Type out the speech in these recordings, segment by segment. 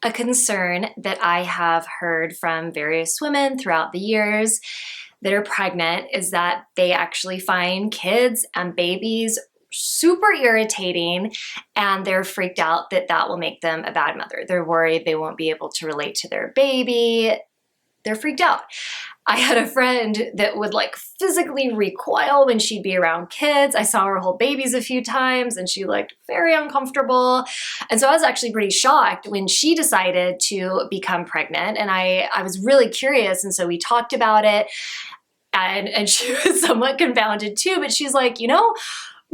A concern that I have heard from various women throughout the years that are pregnant is that they actually find kids and babies super irritating, and they're freaked out that that will make them a bad mother. They're worried they won't be able to relate to their baby. They're freaked out. I had a friend that would like physically recoil when she'd be around kids. I saw her hold babies a few times and she looked very uncomfortable. And so I was actually pretty shocked when she decided to become pregnant. And I was really curious. And so we talked about it, and she was somewhat confounded too, but she's like,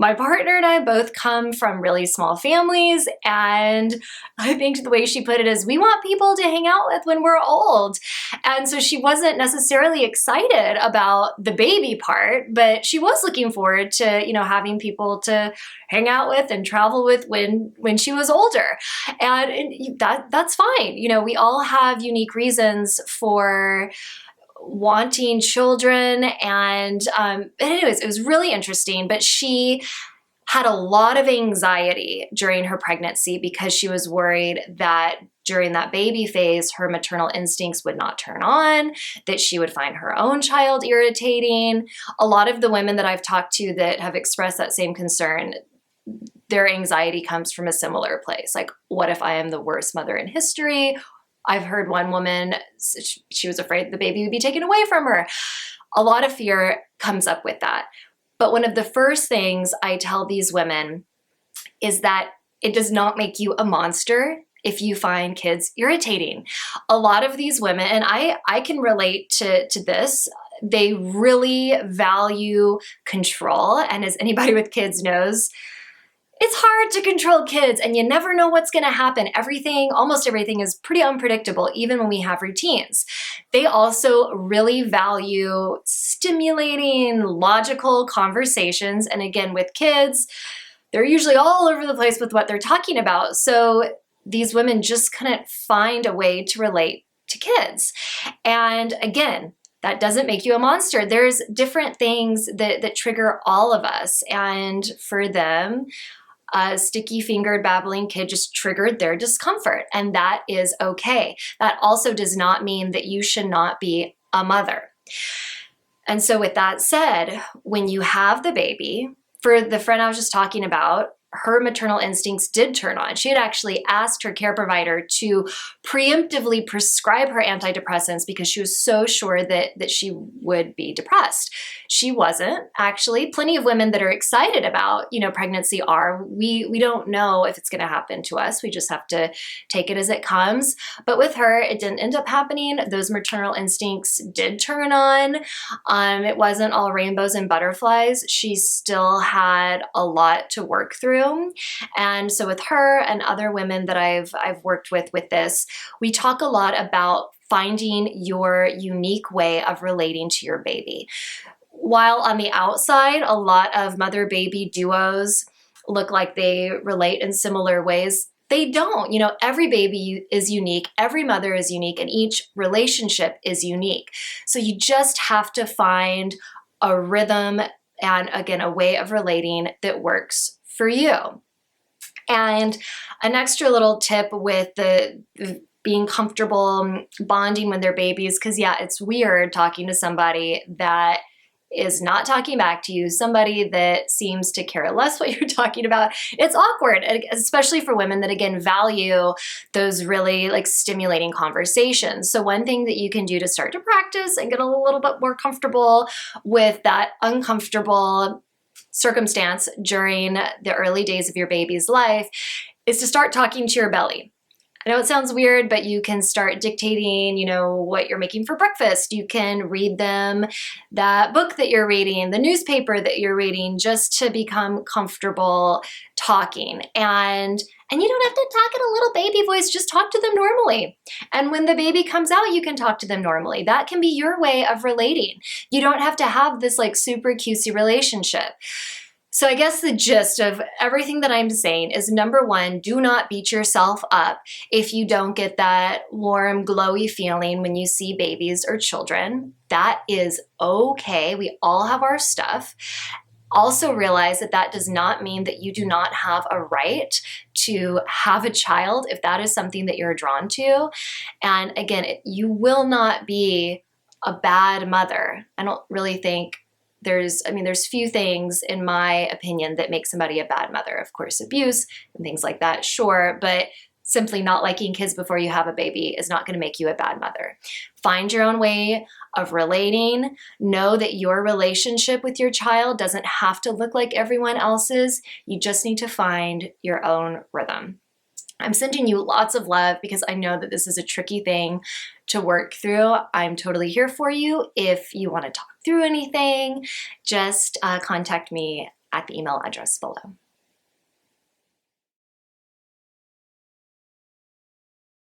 my partner and I both come from really small families, and I think the way she put it is, we want people to hang out with when we're old. And so she wasn't necessarily excited about the baby part, but she was looking forward to, having people to hang out with and travel with when she was older. And that's fine. We all have unique reasons for wanting children. And anyways, it was really interesting, but she had a lot of anxiety during her pregnancy because she was worried that during that baby phase, her maternal instincts would not turn on, that she would find her own child irritating. A lot of the women that I've talked to that have expressed that same concern, their anxiety comes from a similar place. Like, what if I am the worst mother in history? I've heard one woman, she was afraid the baby would be taken away from her. A lot of fear comes up with that. But one of the first things I tell these women is that it does not make you a monster if you find kids irritating. A lot of these women, and I can relate to this, they really value control. And as anybody with kids knows, it's hard to control kids and you never know what's going to happen. Almost everything is pretty unpredictable, even when we have routines. They also really value stimulating, logical conversations. And again, with kids, they're usually all over the place with what they're talking about. So these women just couldn't find a way to relate to kids. And again, that doesn't make you a monster. There's different things that trigger all of us. And for them, a sticky-fingered babbling kid just triggered their discomfort, and that is okay. That also does not mean that you should not be a mother. And so with that said, when you have the baby, for the friend I was just talking about, her maternal instincts did turn on. She had actually asked her care provider to preemptively prescribe her antidepressants because she was so sure that she would be depressed. She wasn't, actually. Plenty of women that are excited about, pregnancy are. We don't know if it's going to happen to us. We just have to take it as it comes. But with her, it didn't end up happening. Those maternal instincts did turn on. It wasn't all rainbows and butterflies. She still had a lot to work through. And so with her and other women that I've worked with this, we talk a lot about finding your unique way of relating to your baby. While on the outside, a lot of mother-baby duos look like they relate in similar ways, they don't. Every baby is unique, every mother is unique, and each relationship is unique. So you just have to find a rhythm and, again, a way of relating that works for you. And an extra little tip with the being comfortable bonding when they're babies, because it's weird talking to somebody that is not talking back to you, somebody that seems to care less what you're talking about. It's awkward, especially for women that, again, value those really stimulating conversations. So one thing that you can do to start to practice and get a little bit more comfortable with that uncomfortable circumstance during the early days of your baby's life is to start talking to your belly. I know it sounds weird, but you can start dictating, what you're making for breakfast. You can read them that book that you're reading, the newspaper that you're reading, just to become comfortable talking. And you don't have to talk in a little baby voice, just talk to them normally. And when the baby comes out, you can talk to them normally. That can be your way of relating. You don't have to have this super cutesy relationship. So I guess the gist of everything that I'm saying is, number one, do not beat yourself up if you don't get that warm, glowy feeling when you see babies or children. That is okay. We all have our stuff. Also realize that that does not mean that you do not have a right to have a child if that is something that you're drawn to. And again, you will not be a bad mother. I don't really think there's few things in my opinion that make somebody a bad mother. Of course, abuse and things like that, sure, but simply not liking kids before you have a baby is not going to make you a bad mother. Find your own way of relating. Know that your relationship with your child doesn't have to look like everyone else's. You just need to find your own rhythm. I'm sending you lots of love because I know that this is a tricky thing to work through. I'm totally here for you. If you want to talk through anything, just contact me at the email address below.